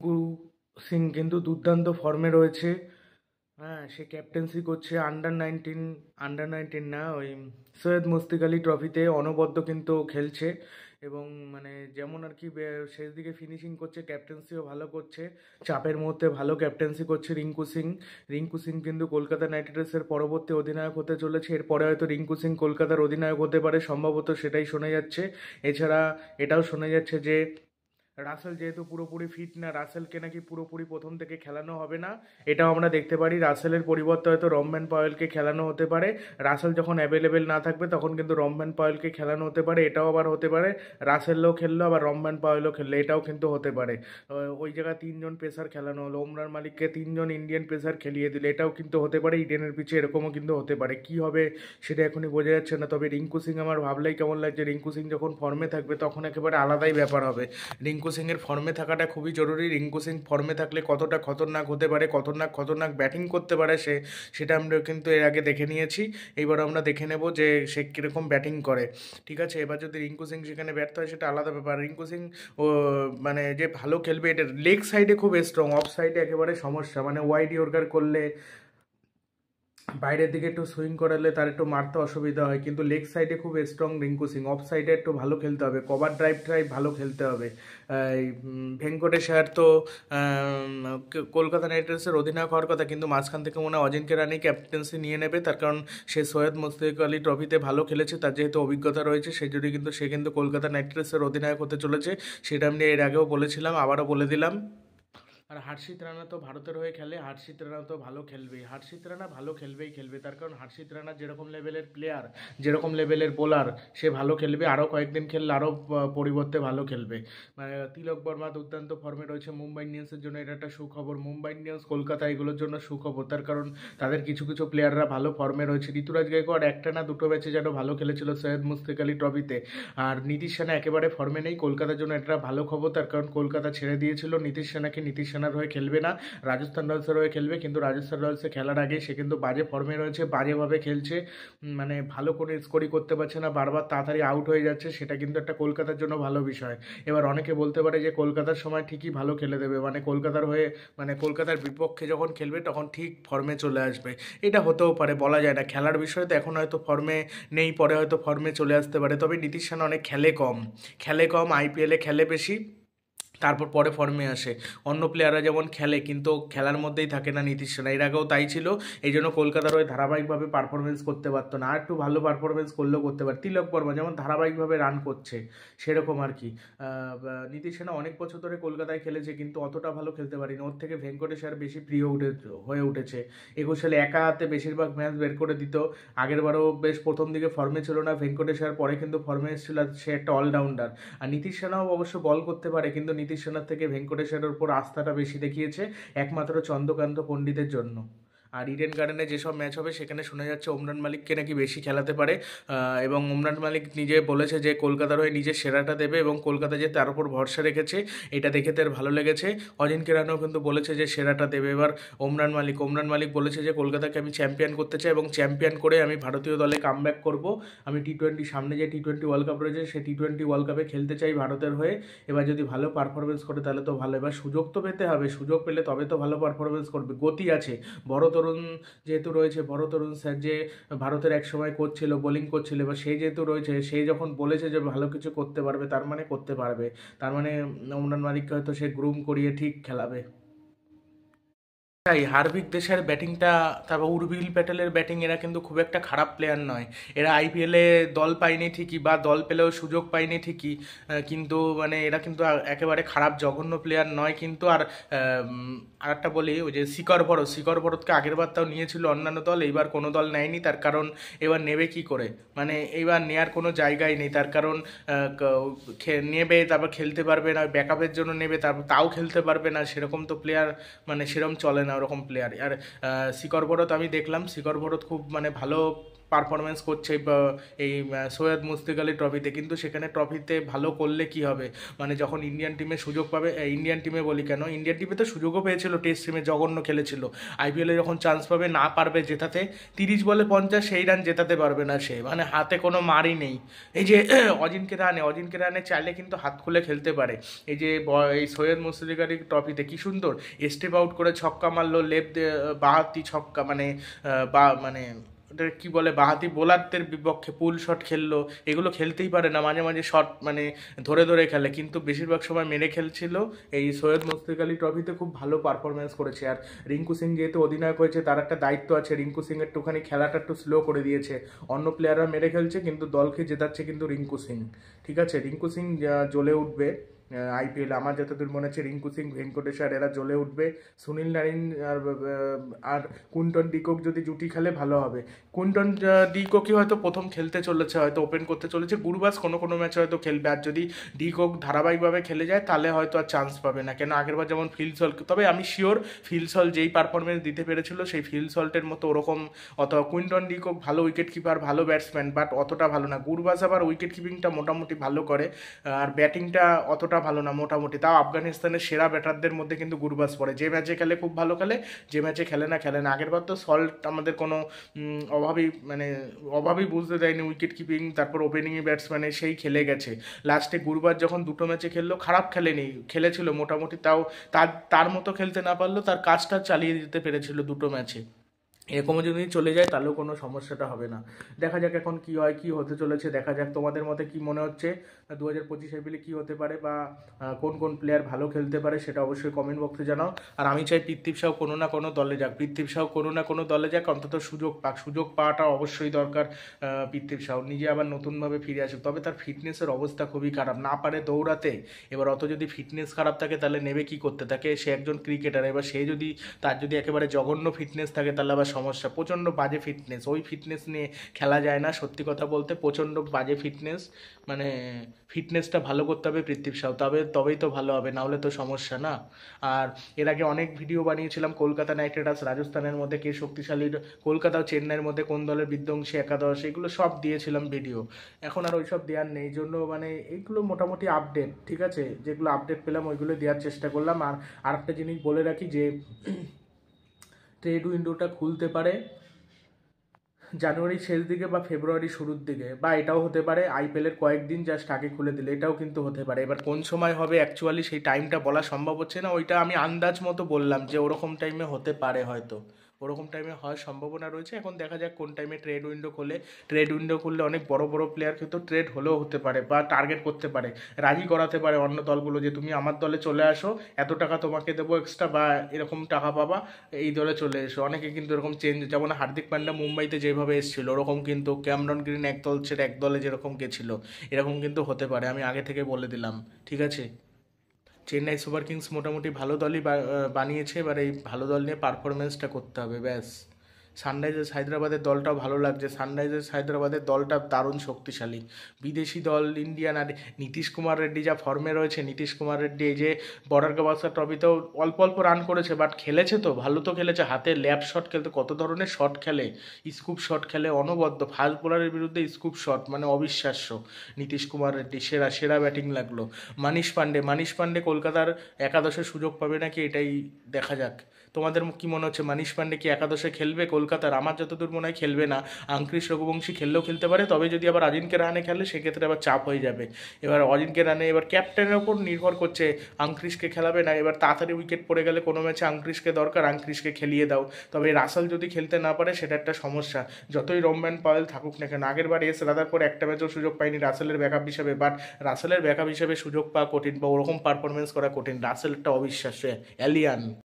রিঙ্কু সিং কিন্তু দুর্দান্ত ফর্মে রয়েছে। হ্যাঁ, সে ক্যাপ্টেন্সি করছে আন্ডার 19 না, ওই সৈয়দ মুশতাক আলী ট্রফিতে অনবদ্য কিন্তু ও খেলছে। এবং মানে যেমন আর কি শেষ দিকে ফিনিশিং করছে, ক্যাপ্টেন্সিও ভালো করছে, চাপের মুহূর্তে ভালো ক্যাপ্টেন্সি করছে রিঙ্কু সিং কিন্তু কলকাতা নাইট রাইডার্সের পরবর্তী অধিনায়ক হতে চলেছে। এরপরে হয়তো রিঙ্কু সিং কলকাতার অধিনায়ক হতে পারে, সম্ভবত সেটাই শোনা যাচ্ছে। এছাড়া এটাও শোনা যাচ্ছে যে রাসেল যেহেতু পুরোপুরি ফিট না, রাসেলকে নাকি পুরোপুরি প্রথম থেকে খেলানো হবে না। এটাও আমরা দেখতে পারি, রাসেলের পরিবর্তে হয়তো রমম্যান পাওয়েলকে খেলানো হতে পারে। রাসেল যখন অ্যাভেলেবেল না থাকবে তখন কিন্তু রমম্যান পাওয়েলকে খেলানো হতে পারে, এটাও আবার হতে পারে। রাসেলও খেললো আবার রমম্যান পাওয়েলও খেললো, এটাও কিন্তু হতে পারে। ওই জায়গায় তিনজন পেসার খেলানো হলো, ওমরান মালিককে তিনজন ইন্ডিয়ান পেসার খেলিয়ে দিল, এটাও কিন্তু হতে পারে। ইডেনের পিছে এরকমও কিন্তু হতে পারে, কি হবে সেটা এখনই বোঝা যাচ্ছে না। তবে রিঙ্কু সিং আমার ভাবলেই কেমন লাগছে, রিঙ্কু সিং যখন ফর্মে থাকবে তখন একেবারে আলাদাই ব্যাপার হবে। রিঙ্কু সিংয়ের ফর্মে থাকাটা খুবই জরুরি। রিঙ্কু সিং ফর্মে থাকলে কতটা খতরনাক হতে পারে, খতরনাক ব্যাটিং করতে পারে সে, সেটা আমরা কিন্তু এর আগে দেখে নিয়েছি। এইবার আমরা দেখে নেব যে সে কীরকম ব্যাটিং করে। ঠিক আছে, এবার যদি রিঙ্কু সিং সেখানে ব্যর্থ হয় সেটা আলাদা ব্যাপার। রিঙ্কু সিং ও মানে যে ভালো খেলবে, এটা লেগ সাইডে খুব স্ট্রং, অফ সাইডে একেবারে সমস্যা, মানে ওয়াইড ইয়র্কার করলে বাইরের দিকে একটু সুইং করালে তার একটু মারতে অসুবিধা হয়, কিন্তু লেগ সাইডে খুব স্ট্রং রিঙ্কু সিং। অফ সাইডে একটু ভালো খেলতে হবে, কভার ড্রাইভ ভালো খেলতে হবে। ভেঙ্কটেশ আয়ার তো কলকাতা নাইট রাইডার্সের অধিনায়ক হওয়ার কথা, কিন্তু মাঝখান থেকে মনে হয় অজিঙ্ক্য রানি ক্যাপ্টেন্সি নিয়ে নেবে, তার কারণ সে সৈয়দ মুশতাক আলী ট্রফিতে ভালো খেলেছে, তার যেহেতু অভিজ্ঞতা রয়েছে সেই জন্য কিন্তু সে কিন্তু কলকাতা নাইট রাইডার্সের অধিনায়ক হতে চলেছে। সেটা আমি এর আগেও বলেছিলাম, আবারও বলে দিলাম। আর হার্ষিত রানা তো ভারতের হয়ে খেলে, হার্ষিত রানা তো ভালো খেলবেই, হার্ষিত রানা ভালো খেলবে, তার কারণ হার্ষিত রানা যেরকম লেভেলের প্লেয়ার, যেরকম লেভেলের বোলার, সে ভালো খেলবে। আরও কয়েকদিন খেললে আরও পরিবর্তে ভালো খেলবে। মানে তিলক বর্মা দুর্দান্ত ফর্মে রয়েছে, মুম্বাই ইন্ডিয়ান্সের জন্য এটা একটা সুখবর। মুম্বাই ইন্ডিয়ান্স, কলকাতা, এগুলোর জন্য সুখবর, তার কারণ তাদের কিছু কিছু প্লেয়াররা ভালো ফর্মে রয়েছে। ঋতুরাজ গায়কোয়াড় একটা না দুটো ম্যাচে যেন ভালো খেলেছিল সৈয়দ মুশতাক আলী ট্রফিতে। আর নীতিশ সেনা একেবারে ফর্মে নেই, কলকাতার জন্য এটা ভালো খবর, তার কারণ কলকাতা ছেড়ে দিয়েছিল নীতিশ সেনাকে, নীতিশ সেনার হয়ে খেলবে না, রাজস্থান রয়্যালসের হয়ে খেলবে। কিন্তু রাজস্থান রয়্যালসে খেলার আগে সে কিন্তু বাজে ফর্মে রয়েছে, বাজেভাবে খেলছে, মানে ভালো কোনো স্কোরই করতে পারছে না, বারবার তাড়াতাড়ি আউট হয়ে যাচ্ছে, সেটা কিন্তু একটা কলকাতার জন্য ভালো বিষয়। এবার অনেকে বলতে পারে যে কলকাতার সময় ঠিকই ভালো খেলে দেবে, মানে কলকাতার হয়ে, মানে কলকাতার বিপক্ষে যখন খেলবে তখন ঠিক ফর্মে চলে আসবে। এটা হতেও পারে, বলা যায় না, খেলার বিষয়ে তো এখন হয়তো ফর্মে নেই, পরে হয়তো ফর্মে চলে আসতে পারে। তবে নীতিশ সেনা অনেক খেলে কম, আইপিএলে খেলে বেশি, তারপর পরে ফর্মে আসে। অন্য প্লেয়াররা যেমন খেলে কিন্তু খেলার মধ্যেই থাকে না নীতিশ সেনা, এর আগেও তাই ছিল। এই জন্য কলকাতার ওই ধারাবাহিকভাবে পারফরমেন্স করতে পারতো না, আর একটু ভালো পারফরমেন্স করলেও করতে পারে। তিলক বর্মা যেমন ধারাবাহিকভাবে রান করছে, সেরকম আর কি। নীতিশ সেনা অনেক বছর ধরে কলকাতায় খেলেছে কিন্তু অতটা ভালো খেলতে পারেনি, ওর থেকে ভেঙ্কটেশ আর বেশি প্রিয় হয়ে উঠেছে। 21 সালে একা হাতে বেশিরভাগ ম্যাচ বের করে দিত। আগেরবারও বেশ প্রথম দিকে ফর্মে ছিল না ভেঙ্কটেশ, আর পরে কিন্তু ফর্মে এসেছিল, আর সে একটা অলরাউন্ডার। আর নীতিশ সেনাও অবশ্য বল করতে পারে, কিন্তু নীতিশ সেনার থেকে ভেঙ্কটেশের উপর আস্থাটা বেশি দেখিয়েছে, একমাত্র চন্দ্রকান্ত পণ্ডিতের জন্য। আর ইডেন গার্ডেনে যেসব ম্যাচ হবে সেখানে শোনা যাচ্ছে ওমরান মালিককে নাকি বেশি খেলাতে পারে। এবং ওমরান মালিক নিজে বলেছে যে কলকাতার হয়ে নিজের সেরাটা দেবে, এবং কলকাতা যে তার উপর ভরসা রেখেছে এটা দেখে তার ভালো লেগেছে। অজিঙ্ক্য রানাও কিন্তু বলেছে যে সেরাটা দেবে। এবার ওমরান মালিক বলেছে যে কলকাতাকে আমি চ্যাম্পিয়ন করতে চাই, এবং চ্যাম্পিয়ন করে আমি ভারতীয় দলে কামব্যাক করব। আমি টি-20 সামনে যে টি-20 ওয়ার্ল্ড কাপ রয়েছে সেই টি-20 ওয়ার্ল্ড কাপে খেলতে চাই ভারতের হয়ে। এবার যদি ভালো পারফরমেন্স করে তাহলে তো ভালো, এবার সুযোগ তো পেতে হবে, সুযোগ পেলে তবে তো ভালো পারফরমেন্স করবে, গতি আছে। বড় তরুণ যেহেতু রয়েছে, বড় তরুণ স্যার যে ভারতের এক সময় কোচ ছিল, বোলিং কোচ ছিল, এবার সেই যেহেতু রয়েছে, সেই যখন বলেছে যে ভালো কিছু করতে পারবে, তার মানে করতে পারবে। তার মানে ওমরান মালিককে হয়তো সে গ্রুম করিয়ে ঠিক খেলাবে। তাই হার্ভিক দেশের ব্যাটিংটা, তারপর উর্বিল প্যাটেলের ব্যাটিং, এরা কিন্তু খুব একটা খারাপ প্লেয়ার নয়। এরা আইপিএলে দল পায়নি ঠিকই, বা দল পেলেও সুযোগ পায়নি ঠিকই, কিন্তু মানে এরা কিন্তু একেবারে খারাপ জঘন্য প্লেয়ার নয় কিন্তু। আর একটা বলি, ওই যে শিকর ভরতকে আগের বার তাও নিয়েছিল অন্যান্য দল, এইবার কোনো দল নেয়নি, তার কারণ এবার নেবে কি করে, মানে এইবার নেয়ার কোনো জায়গাই নেই, তার কারণ নেবে তারপর খেলতে পারবে না, ব্যাকআপের জন্য নেবে, তারপর তাও খেলতে পারবে না, সেরকম তো প্লেয়ার, মানে সেরকম চলে না ওরকম প্লেয়ার। আর শিকর ভরত আমি দেখলাম, শিকর ভরত খুব মানে ভালো পারফরমেন্স করছে বা এই সৈয়দ মুশফিক আলী ট্রফিতে, কিন্তু সেখানে ট্রফিতে ভালো করলে কি হবে, মানে যখন ইন্ডিয়ান টিমে সুযোগ পাবে, ইন্ডিয়ান টিমে বলি কেন, ইন্ডিয়ান টিমে তো সুযোগও পেয়েছিল, টেস্ট টিমে জঘন্য খেলেছিল, আইপিএলে যখন চান্স পাবে না পারবে জেতাতে, 30 বলে 50 সেই রান জেতাতে পারবে না সে, মানে হাতে কোনো মারই নেই। এই যে অজিনকে রানে চাইলে কিন্তু হাত খুলে খেলতে পারে। এই যে এই সৈয়দ মুশফিক আলী ট্রফিতে কি সুন্দর স্টেপ আউট করে ছক্কা মারলো, বাহাতি ছক্কা, মানে বা মানে ওটা কি বলে, বাহাতি বোলারদের বিপক্ষে পুল শট খেললো, এগুলো খেলতেই পারে না, মাঝে মাঝে শট মানে ধরে ধরে খেলে, কিন্তু বেশিরভাগ সময় মেরে খেলছিল। এই সৈয়দ মুশফিক আলী ট্রফিতে খুব ভালো পারফরমেন্স করেছে। আর রিঙ্কু সিং যেহেতু অধিনায়ক হয়েছে, তার একটা দায়িত্ব আছে, রিঙ্কু সিং একটুখানি খেলাটা একটু স্লো করে দিয়েছে, অন্য প্লেয়াররা মেরে খেলছে কিন্তু দলকে জেতাচ্ছে কিন্তু রিঙ্কু সিং। ঠিক আছে, রিঙ্কু সিং জ্বলে উঠবে আইপিএল, আমার যতদূর মনে হচ্ছে রিঙ্কু সিং, ভেঙ্কটেশ আর এরা জ্বলে উঠবে। সুনীল নারিন আর কুইন্টন ডিকক যদি জুটি খেলে ভালো হবে। কুইন্টন ডিকোকই হয়তো প্রথম খেলতে চলেছে, হয়তো ওপেন করতে চলেছে, গুরবাজ কোনো কোনো ম্যাচে হয়তো খেলবে, আর যদি ডিকক ধারাবাহিকভাবে খেলে যায় তাহলে হয়তো আর চান্স পাবে না, কেন আগেরবার যেমন ফিলসল, তবে আমি শিওর ফিলসল যেই পারফরমেন্স দিতে পেরেছিল সেই ফিলসল্টের মতো ওরকম অথবা কুইন্টন ডিকক ভালো উইকেট কিপার, ভালো ব্যাটসম্যান, বাট অতটা ভালো না। গুরবাজ আবার উইকেট কিপিংটা মোটামুটি ভালো করে, আর ব্যাটিংটা অতটা ভালো না মোটামুটি, তাও আফগানিস্তানের সেরা ব্যাটারদের মধ্যে কিন্তু গুরবাজ পড়ে, যে ম্যাচে খেলে খুব ভালো খেলে, যে ম্যাচে খেলে না খেলে না। আগেরবার তো সল্ট আমাদের কোনো অভাবই বুঝতে দেয়নি, উইকেট কিপিং তারপর ওপেনিংয়ে ব্যাটসম্যানে সেই খেলে গেছে। লাস্টে গুরবাজ যখন দুটো ম্যাচে খেললো, খারাপ খেলেনি, খেলেছিল মোটামুটি, তাও তার মতো খেলতে না পারলেও তার কাজটা চালিয়ে দিতে পেরেছিল দুটো ম্যাচে। এরকমও যদি চলে যায় তাহলেও কোনো সমস্যাটা হবে না। দেখা যাক এখন কি হয়, কি হতে চলেছে দেখা যাক। তোমাদের মতে কি মনে হচ্ছে 2025 আইপিএলে কী হতে পারে, বা কোন কোন প্লেয়ার ভালো খেলতে পারে, সেটা অবশ্যই কমেন্ট বক্সে জানাও। আর আমি চাই পৃথ্বী শাও কোনো না কোনো দলে যাক, পৃথ্বী শাও কোনো না কোনো দলে যাক, অন্তত সুযোগ পাক, সুযোগ পাওয়াটা অবশ্যই দরকার। পৃথ্বী শাও নিজে আবার নতুনভাবে ফিরে আসুক, তবে তার ফিটনেসের অবস্থা খুবই খারাপ, না পারে দৌড়াতে। এবার অত যদি ফিটনেস খারাপ থাকে তাহলে নেবে কি করতে তাকে, সে একজন ক্রিকেটার, এবার সে যদি তার যদি একেবারে জঘন্য ফিটনেস থাকে তাহলে আবার সমস্যা, প্রচণ্ড বাজে ফিটনেস, ওই ফিটনেস নিয়ে খেলা যায় না, সত্যি কথা বলতে প্রচণ্ড বাজে ফিটনেস, মানে ফিটনেসটা ভালো করতে হবে পৃথ্বী শাও, তবেই তো ভালো হবে, না হলে তো সমস্যা না। আর এর আগে অনেক ভিডিও বানিয়েছিলাম কলকাতা নাইট রাইডার্স রাজস্থানের মধ্যে কে শক্তিশালী, কলকাতা ও চেন্নাইয়ের মধ্যে কোন দলের বিধ্বংসী একাদশ, এগুলো সব দিয়েছিলাম ভিডিও, এখন আর ওইসব দেওয়ার নেই, জন্য মানে এইগুলো মোটামুটি আপডেট, ঠিক আছে, যেগুলো আপডেট পেলাম ওইগুলো দেওয়ার চেষ্টা করলাম। আর একটা জিনিস বলে রাখি যে ট্রেড উইন্ডোটা খুলতে পারে জানুয়ারির শেষ দিকে বা ফেব্রুয়ারি শুরুর দিকে, বা এটাও হতে পারে আইপিএলের কয়েকদিন জাস্ট আগে খুলে দিলে, এটাও কিন্তু হতে পারে। এবার কোন সময় হবে অ্যাকচুয়ালি সেই টাইমটা বলা সম্ভব হচ্ছে না, ওইটা আমি আন্দাজ মতো বললাম যে ওরকম টাইমে হতে পারে, হয়তো ওরকম টাইমে হওয়ার সম্ভাবনা রয়েছে। এখন দেখা যাক কোন টাইমে ট্রেড উইন্ডো খোলে, ট্রেড উইন্ডো খুললে অনেক বড় বড় প্লেয়ার কিন্তু ট্রেড হলেও হতে পারে, বা টার্গেট করতে পারে, রাজি করাতে পারে অন্য দলগুলো যে তুমি আমার দলে চলে আসো, এত টাকা তোমাকে দেবো এক্সট্রা, বা এরকম টাকা পাবা, এই দলে চলে এসো। অনেকে কিন্তু এরকম চেঞ্জ, যেমন হার্দিক পান্ডা মুম্বাইতে যেভাবে এসেছিল ওরকম কিন্তু ক্যামরন গ্রিন এক দল ছেড়ে এক দলে যেরকম গেছিলো, এরকম কিন্তু হতে পারে, আমি আগে থেকে বলে দিলাম, ঠিক আছে। চেন্নাই সুপার কিংস মোটামুটি ভালো দলই বানিয়েছে, এবার এই ভালো দল নিয়ে পারফরমেন্সটা করতে হবে ব্যাস। সানরাইজার্স হায়দ্রাবাদের দলটাও ভালো লাগছে, সানরাইজার্স হায়দ্রাবাদের দলটা দারুণ শক্তিশালী, বিদেশি দল ইন্ডিয়ান, আর নীতিশ কুমার রেড্ডি যা ফর্মে রয়েছে, নীতিশ কুমার রেড্ডি এই যে বর্ডার গাভাস্কার ট্রফিতেও অল্প অল্প রান করেছে, বাট খেলেছে তো ভালো, তো খেলেছে, হাতে ল্যাপ শট খেলতে, কত ধরনের শট খেলে, স্কুপ শট খেলে অনবদ্য, ফাস্ট বোলারের বিরুদ্ধে স্কুপ শট মানে অবিশ্বাস্য। নীতিশ কুমার রেড্ডি সেরা সেরা ব্যাটিং লাগলো। মানিশ পান্ডে কলকাতার একাদশে সুযোগ পাবে নাকি এটাই দেখা যাক। তোমাদের কি মনে হচ্ছে, মানিশ পান্ডে কি একাদশে খেলবে কলকাতার? আমার যতদূর মনে হয় খেলবে না, আঙ্ক্রিশ রঘুবংশী খেললেও খেলতে পারে, তবে যদি আবার অজিনকে রাহানে খেলে সেক্ষেত্রে আবার চাপ হয়ে যাবে। এবার অজিনকে রাহানে এবার ক্যাপ্টেনের ওপর নির্ভর করছে, আঙ্ক্রিশকে খেলাবে না, এবার তাড়াতাড়ি উইকেট পড়ে গেলে কোনো ম্যাচে আঙ্ক্রিশকে দরকার, আঙ্ক্রিশকে খেলিয়ে দাও, তবে রাসেল যদি খেলতে না পারে সেটা একটা সমস্যা, যতই রমম্যান পাওয়েল থাকুক না কেন। আগের বার রাদার পর একটা ম্যাচও সুযোগ পায়নি রাসেলের ব্যাকআপ হিসেবে, বাট রাসেলের ব্যাকআপ হিসেবে সুযোগ পাওয়া কঠিন, বা ওরকম পারফরমেন্স করা কঠিন, রাসেলটা অবিশ্বাস্য, অ্যালিয়ান।